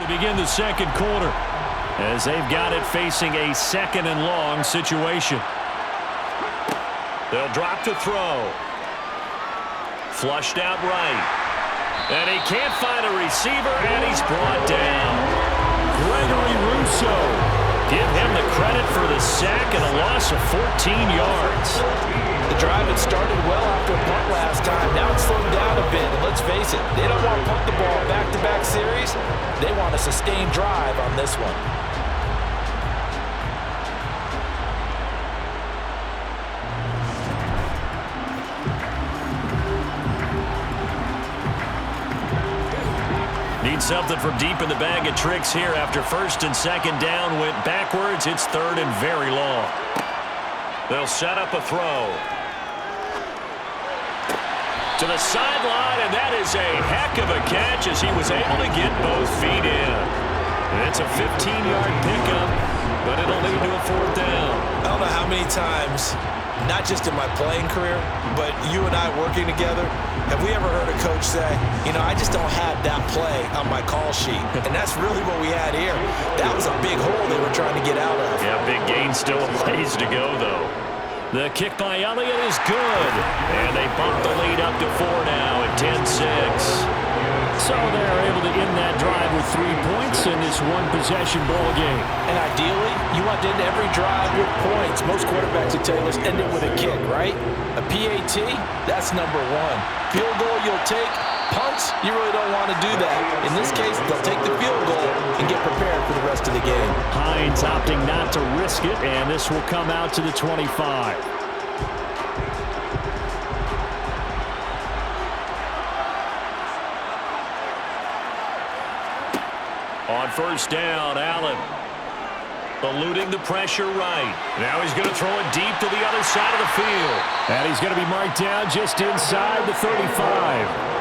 To begin the second quarter, as they've got it facing a second and long situation. They'll drop to throw. Flushed out right. And he can't find a receiver, and he's brought down. Gregory Rousseau. Give him the credit for the sack and a loss of 14 yards. The drive had started well after a punt last time. Now it's slowed down a bit. And let's face it, they don't want to punt the ball back-to-back series. They want a sustained drive on this one. Need something from deep in the bag of tricks here after first and second down went backwards. It's third and very long. They'll set up a throw. To the sideline, and that is a heck of a catch as he was able to get both feet in. And it's a 15-yard pickup, but it'll lead to a fourth down. I don't know how many times, not just in my playing career, but you and I working together, have we ever heard a coach say, you know, I just don't have that play on my call sheet. And that's really what we had here. That was a big hole they were trying to get out of. Yeah, big gain, still a ways to go, though. The kick by Elliott is good. And they bump the lead up to 4 now at 10-6. So they're able to end that drive with 3 points in this one-possession ball game. And ideally, you want to end every drive with points. Most quarterbacks would tell you, let's end it with a kick, right? A PAT, that's number one. Field goal you'll take. Punts, you really don't want to do that. In this case, they'll take the field goal and get prepared for the rest of the game. Hines opting not to risk it, and this will come out to the 25. On first down, Allen eluding the pressure right. Now he's going to throw it deep to the other side of the field. And he's going to be marked down just inside the 35.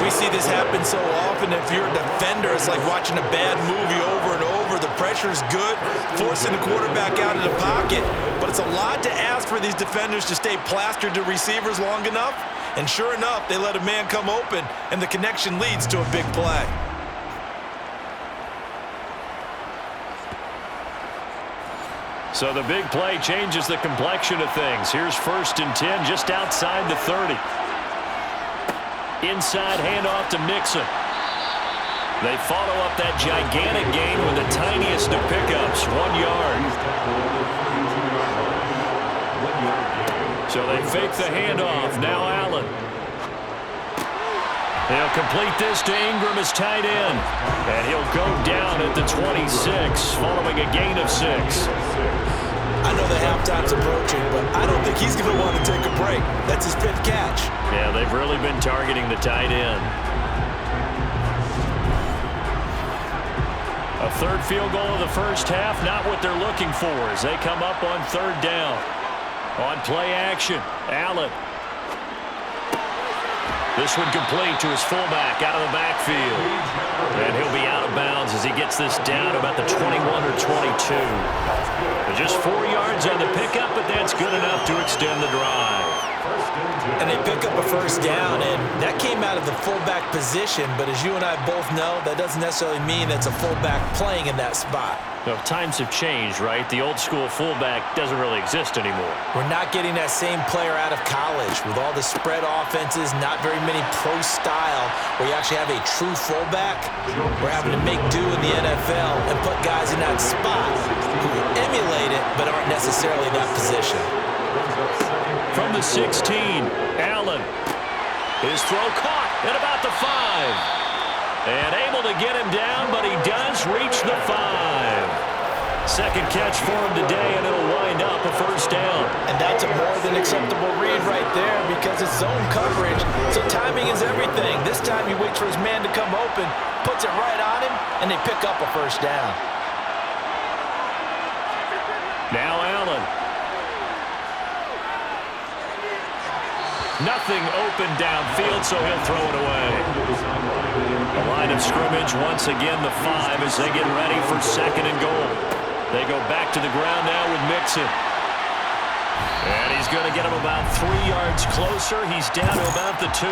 We see this happen so often. If you're a defender, it's like watching a bad movie over and over. The pressure is good, forcing the quarterback out of the pocket. But it's a lot to ask for these defenders to stay plastered to receivers long enough. And sure enough, they let a man come open, and the connection leads to a big play. So the big play changes the complexion of things. Here's first and 10 just outside the 30. Inside handoff to Mixon. They follow up that gigantic gain with the tiniest of pickups, 1 yard. So they fake the handoff. Now Allen. They'll complete this to Ingram as tight end. And he'll go down at the 26 following a gain of 6. I know the halftime's approaching, but I don't think he's going to want to take a break. That's his 5th catch. Yeah, they've really been targeting the tight end. A third field goal of the first half, not what they're looking for as they come up on third down. On play action, Allen. This one complete to his fullback out of the backfield. And he'll be out of bounds as he gets this down about the 21 or 22. Just 4 yards on the pickup, but that's good enough to extend the drive. And they pick up a first down, and that came out of the fullback position. But as you and I both know, that doesn't necessarily mean it's a fullback playing in that spot. No, times have changed, right? The old school fullback doesn't really exist anymore. We're not getting that same player out of college with all the spread offenses, not very many pro style where you actually have a true fullback. We're having to make do in the NFL and put guys in that spot who emulate it but aren't necessarily in that position. From the 16, Allen. His throw caught at about the 5. And able to get him down, but he does reach the 5. Second catch for him today, and it'll wind up a first down. And that's a more than acceptable read right there because it's zone coverage, so timing is everything. This time he waits for his man to come open, puts it right on him, and they pick up a first down. Now Allen. Nothing open downfield, so he'll throw it away. The line of scrimmage, once again, the 5 as they get ready for second and goal. They go back to the ground now with Mixon. And he's going to get him about 3 yards closer. He's down to about the 2.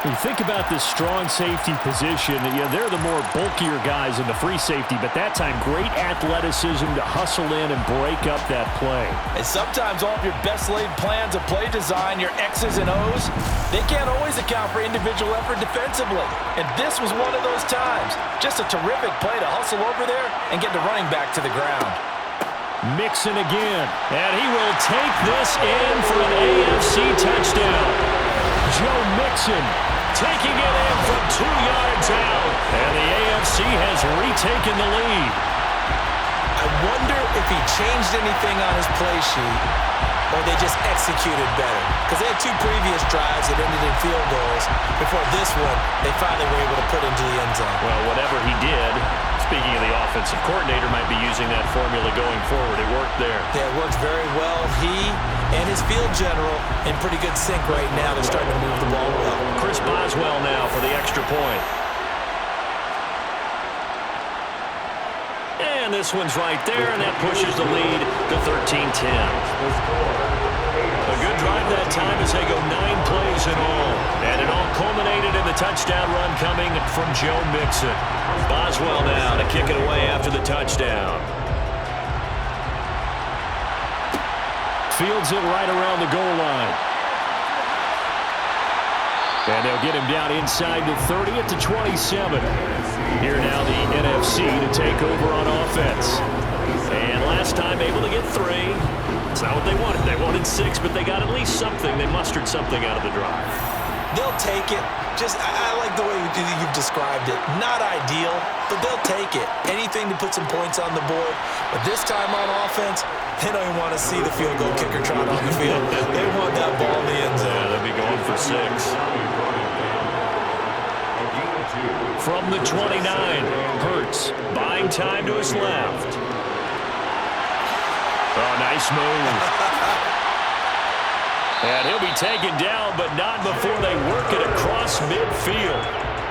You think about this strong safety position. They're the more bulkier guys in the free safety, but that time great athleticism to hustle in and break up that play. And sometimes all of your best laid plans of play design, your X's and O's, they can't always account for individual effort defensively. And this was one of those times. Just a terrific play to hustle over there and get the running back to the ground. Mixon again. And he will take this in for an AFC touchdown. Joe Mixon taking it in from 2 yards out. And the AFC has retaken the lead. I wonder if he changed anything on his play sheet or they just executed better. Because they had 2 previous drives that ended in field goals. Before this one, they finally were able to put into the end zone. Well, whatever he did, speaking of the offensive coordinator, might be using that formula going forward. It worked there. Yeah, it works very well. He and his field general in pretty good sync right now. They're starting to move the ball well. Chris Boswell now for the extra point. And this one's right there, and that pushes the lead to 13-10. A good drive that time as they go 9 plays in all. And it all culminated in the touchdown run coming from Joe Mixon. Boswell now to kick it away after the touchdown. fields it right around the goal line. And they'll get him down inside the 30 at the 27. Here now the NFC to take over on offense. And last time able to get 3. It's not what they wanted. They wanted 6, but they got at least something. They mustered something out of the drive. They'll take it. I like the way you've described it. Not ideal, but they'll take it. Anything to put some points on the board. But this time on offense, they don't even want to see the field goal kicker trot on the field. They want that ball in the end zone. Yeah, they'll be going for 6. From the 29, Hurts buying time to his left. Oh, nice move. And he'll be taken down, but not before they work it across midfield.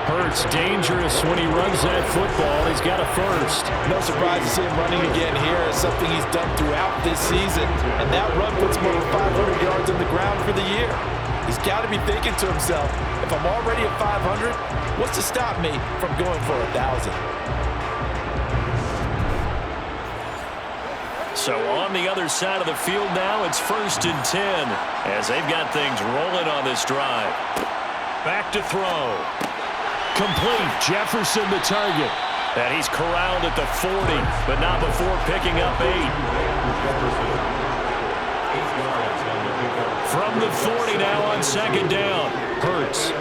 Hurts dangerous when he runs that football. He's got a first. No surprise to see him running again here. It's something he's done throughout this season. And that run puts him over 500 yards on the ground for the year. He's got to be thinking to himself, if I'm already at 500, what's to stop me from going for 1,000? So on the other side of the field now, it's 1st and 10 as they've got things rolling on this drive. Back to throw. Complete. Jefferson the target. And he's corralled at the 40, but not before picking up 8. From the 40 now on 2nd down. Hurts.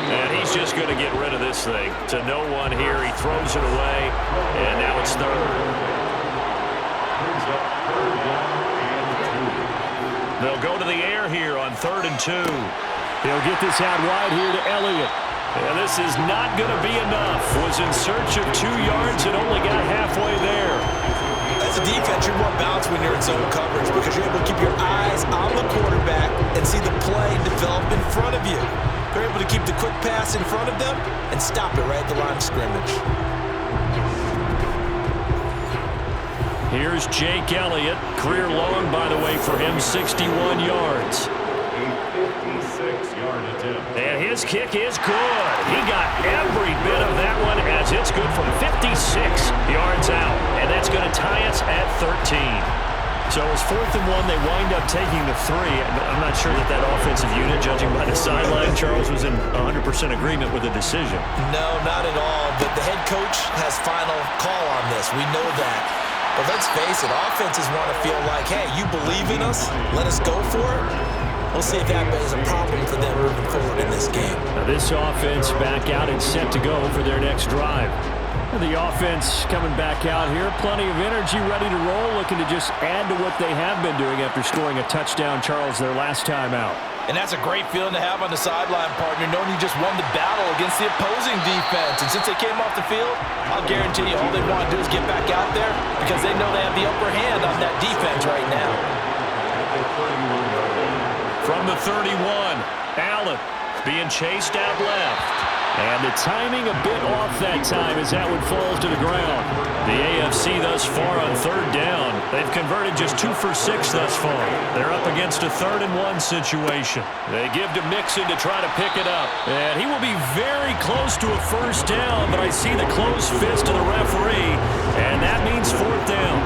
And he's just going to get rid of this thing. To no one here. He throws it away, and now it's 3rd. They'll go to the air here on 3rd and 2. They'll get this out wide here to Elliott. And this is not going to be enough. Was in search of 2 yards and only got halfway there. As a defense, you're more balanced when you're in zone coverage because you're able to keep your eyes on the quarterback and see the play develop in front of you. You're able to keep the quick pass in front of them and stop it right at the line of scrimmage. Here's Jake Elliott. Career long, by the way, for him, 61 yards. And his kick is good. He got every bit of that one as it's good from 56 yards out. And that's going to tie us at 13. So it's 4th and 1. They wind up taking the 3. I'm not sure that offensive unit, judging by the sideline, Charles, was in 100% agreement with the decision. No, not at all. But the head coach has final call on this. We know that. But let's face it, offenses want to feel like, hey, you believe in us, let us go for it. We'll see if that is a problem for them moving forward in this game. Now this offense back out and set to go for their next drive. And the offense coming back out here, plenty of energy, ready to roll, looking to just add to what they have been doing after scoring a touchdown, Charles, their last time out. And that's a great feeling to have on the sideline, partner, knowing you just won the battle against the opposing defense. And since they came off the field, I'll guarantee you all they want to do is get back out there because they know they have the upper hand on that defense right now. From the 31, Allen being chased out left. And the timing a bit off that time as that one falls to the ground. The AFC thus far on third down. They've converted just 2 for 6 thus far. They're up against a 3rd-and-1 situation. They give to Mixon to try to pick it up. And he will be very close to a first down, but I see the closed fist of the referee, and that means 4th down.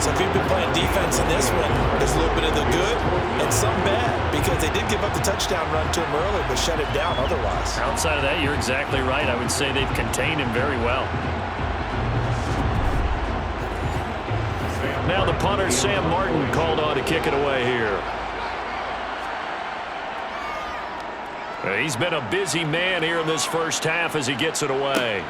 So if you've been playing defense in this one, there's a little bit of the good and some bad, because they did give up the touchdown run to him earlier, but shut him down otherwise. Outside of that, you're exactly right. I would say they've contained him very well. Now the punter, Sam Martin, called on to kick it away here. He's been a busy man here in this first half as he gets it away.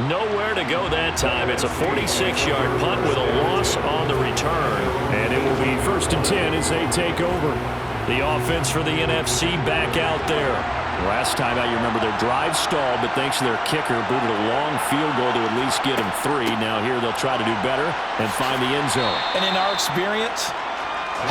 Nowhere to go that time. It's a 46-yard punt with a loss on the return. And it will be 1st and 10 as they take over. The offense for the NFC back out there. Last time out, you remember their drive stalled, but thanks to their kicker, booted a long field goal to at least get him 3. Now here they'll try to do better and find the end zone. And in our experience,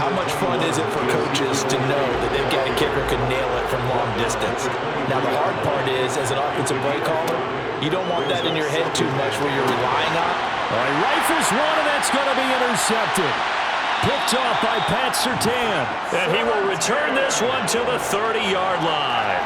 how much fun is it for coaches to know that they've got a kicker who can nail it from long distance? Now the hard part is, as an offensive play caller, you don't want that in your head too much where you're relying on. All right, rifles one, and that's going to be intercepted. Picked off by Pat Surtain. And he will return this one to the 30-yard line.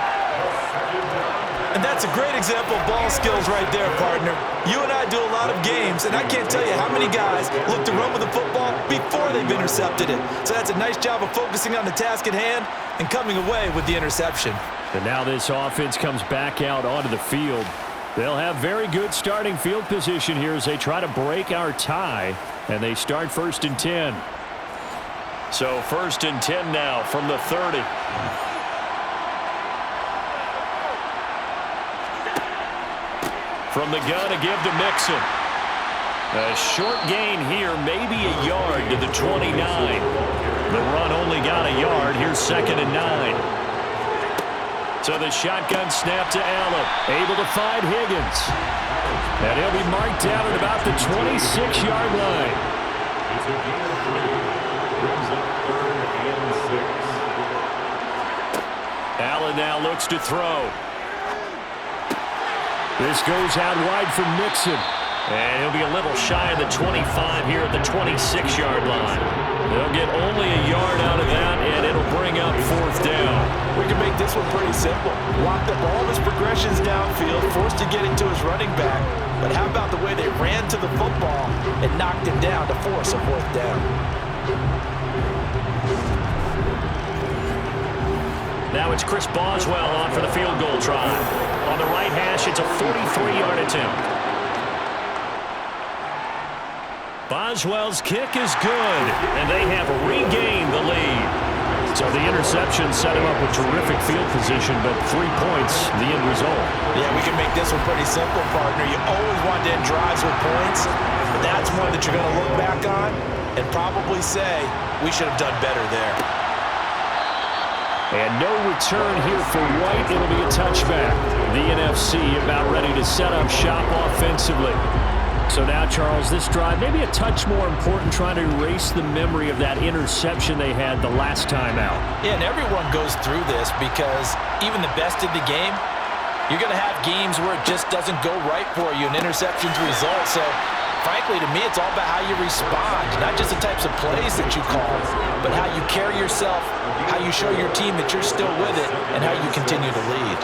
And that's a great example of ball skills right there, partner. You and I do a lot of games, and I can't tell you how many guys look to run with the football before they've intercepted it. So that's a nice job of focusing on the task at hand and coming away with the interception. And now this offense comes back out onto the field. They'll have very good starting field position here as they try to break our tie, and they start 1st and 10. So 1st and 10 now from the 30. From the gun to give to Mixon. A short gain here, maybe a yard to the 29. The run only got a yard. Here's 2nd and 9. So the shotgun snap to Allen. Able to find Higgins. And he'll be marked down at about the 26-yard line. Allen now looks to throw. This goes out wide for Mixon. And he'll be a little shy of the 25 here at the 26-yard line. They'll get only a yard out of that, and it'll bring up 4th down. We can make this one pretty simple. Locked up all of his progressions downfield, forced to get into his running back. But how about the way they ran to the football and knocked him down to force a 4th down? Now it's Chris Boswell on for the field goal try. On the right hash, it's a 43-yard attempt. Boswell's kick is good, and they have regained the lead. So the interception set him up with terrific field position, but 3 points, the end result. Yeah, we can make this one pretty simple, partner. You always want to end drives with points, but that's one that you're going to look back on and probably say, we should have done better there. And no return here for White. It'll be a touchback. The NFC about ready to set up shop offensively. So now, Charles, this drive maybe a touch more important, trying to erase the memory of that interception they had the last time out. Yeah, and everyone goes through this because even the best of the game, you're going to have games where it just doesn't go right for you, and interceptions result. So, frankly, to me, it's all about how you respond, not just the types of plays that you call, but how you carry yourself, how you show your team that you're still with it, and how you continue to lead.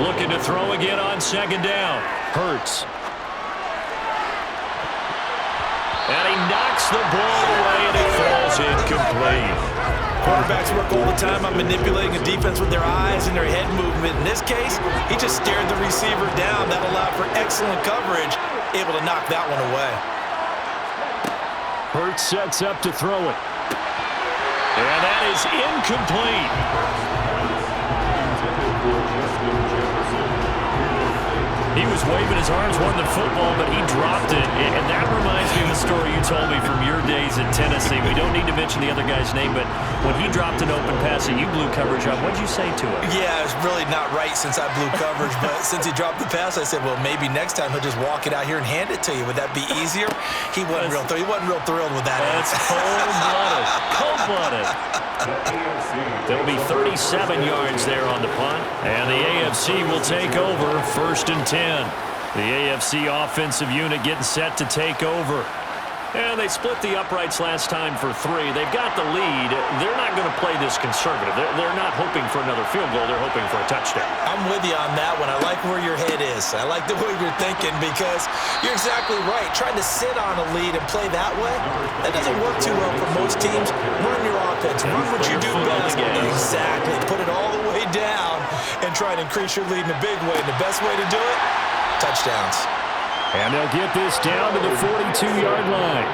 Looking to throw again on 2nd down. Hurts. And he knocks the ball away, and it falls incomplete. Quarterbacks work all the time on manipulating a defense with their eyes and their head movement. In this case, he just stared the receiver down. That allowed for excellent coverage, able to knock that one away. Hurts sets up to throw it. And that is incomplete. He was waving his arms, wanting the football, but he dropped it. And that reminds me of the story you told me from your days in Tennessee. We don't need to mention the other guy's name, but when he dropped an open pass that you blew coverage on, what did you say to him? Yeah, it's really not right since I blew coverage, but since he dropped the pass, I said, well, maybe next time he'll just walk it out here and hand it to you. Would that be easier? He wasn't real thrilled with that. That's cold-blooded. Cold-blooded. There'll be 37 yards there on the punt. And the AFC will take over 1st and 10. The AFC offensive unit getting set to take over. And they split the uprights last time for 3. They've got the lead. They're not going to play this conservative. They're not hoping for another field goal. They're hoping for a touchdown. I'm with you on that one. I like where your head is. I like the way you're thinking because you're exactly right. Trying to sit on a lead and play that way, that doesn't work too well for most teams. Run your offense. Run what you do best. Exactly. Put it all the way down and try and increase your lead in a big way. And the best way to do it, touchdowns. And they'll get this down to the 42-yard line.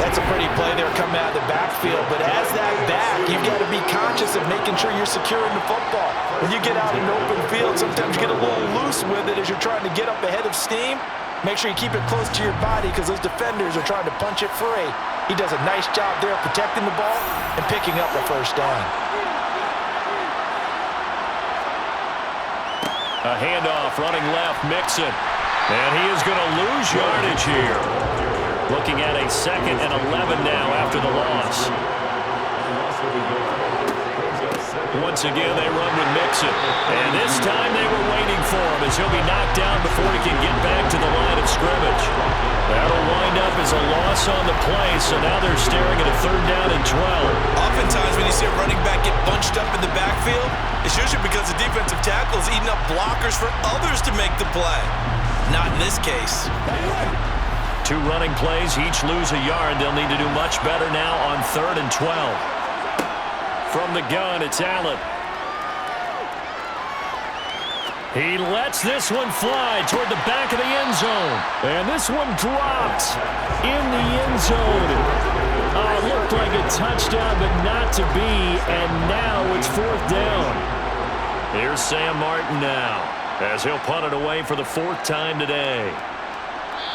That's a pretty play there coming out of the backfield, but as that back, you've got to be conscious of making sure you're securing the football. When you get out in an open field, sometimes you get a little loose with it as you're trying to get up ahead of steam. Make sure you keep it close to your body because those defenders are trying to punch it free. He does a nice job there protecting the ball and picking up a first down. A handoff, running left, Mixon. And he is going to lose yardage here. Looking at a 2nd and 11 now after the loss. Once again, they run with Mixon. And this time they were waiting for him as he'll be knocked down before he can get back to the line of scrimmage. That'll wind up as a loss on the play, so now they're staring at a 3rd down and 12. Oftentimes when you see a running back get bunched up in the backfield, it's usually because the defensive tackle is eating up blockers for others to make the play. Not in this case. 2 running plays, each lose a yard. They'll need to do much better now on 3rd and 12. From the gun, it's Allen. He lets this one fly toward the back of the end zone. And this one dropped in the end zone. Looked like a touchdown, but not to be. And now it's 4th down. Here's Sam Martin now as he'll punt it away for the 4th time today.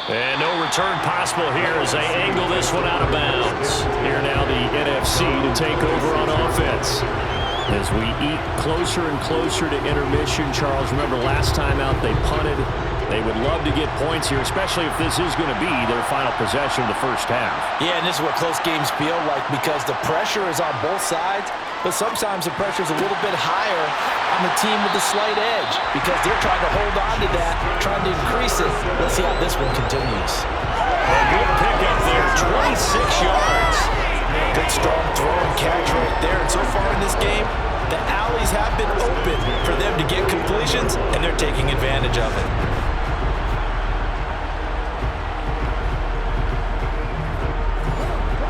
And no return possible here as they angle this one out of bounds. Here now the NFC to take over on offense. As we eat closer and closer to intermission, Charles, remember last time out they punted. They would love to get points here, especially if this is going to be their final possession of the first half. Yeah, and this is what close games feel like because the pressure is on both sides, but sometimes the pressure is a little bit higher on the team with the slight edge because they're trying to hold on to that, trying to increase it. Let's see how this one continues. A good pickup there, 26 yards. Good strong throw and catch right there. And so far in this game, the alleys have been open for them to get completions, and they're taking advantage of it.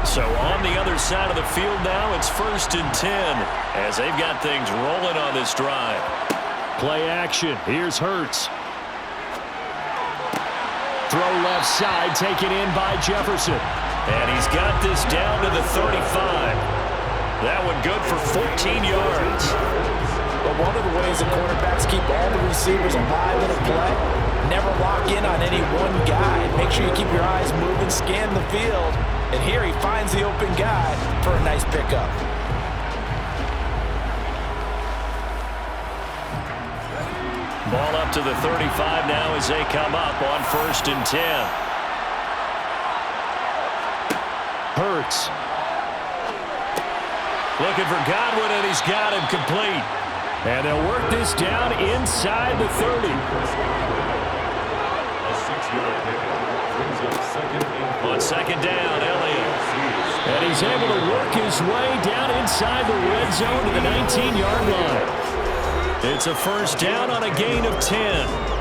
So on the other side of the field now, it's 1st and 10 as they've got things rolling on this drive. Play action. Here's Hurts. Throw left side, taken in by Jefferson. And he's got this down to the 35. That one good for 14 yards. But one of the ways the quarterbacks keep all the receivers alive in a play, never lock in on any one guy. Make sure you keep your eyes moving, scan the field. And here he finds the open guy for a nice pickup. Ball up to the 35 now as they come up on 1st and 10. Hurts. Looking for Godwin, and he's got him complete. And they'll work this down inside the 30. On 2nd down, Elliott. And he's able to work his way down inside the red zone to the 19-yard line. It's a 1st down on a gain of 10.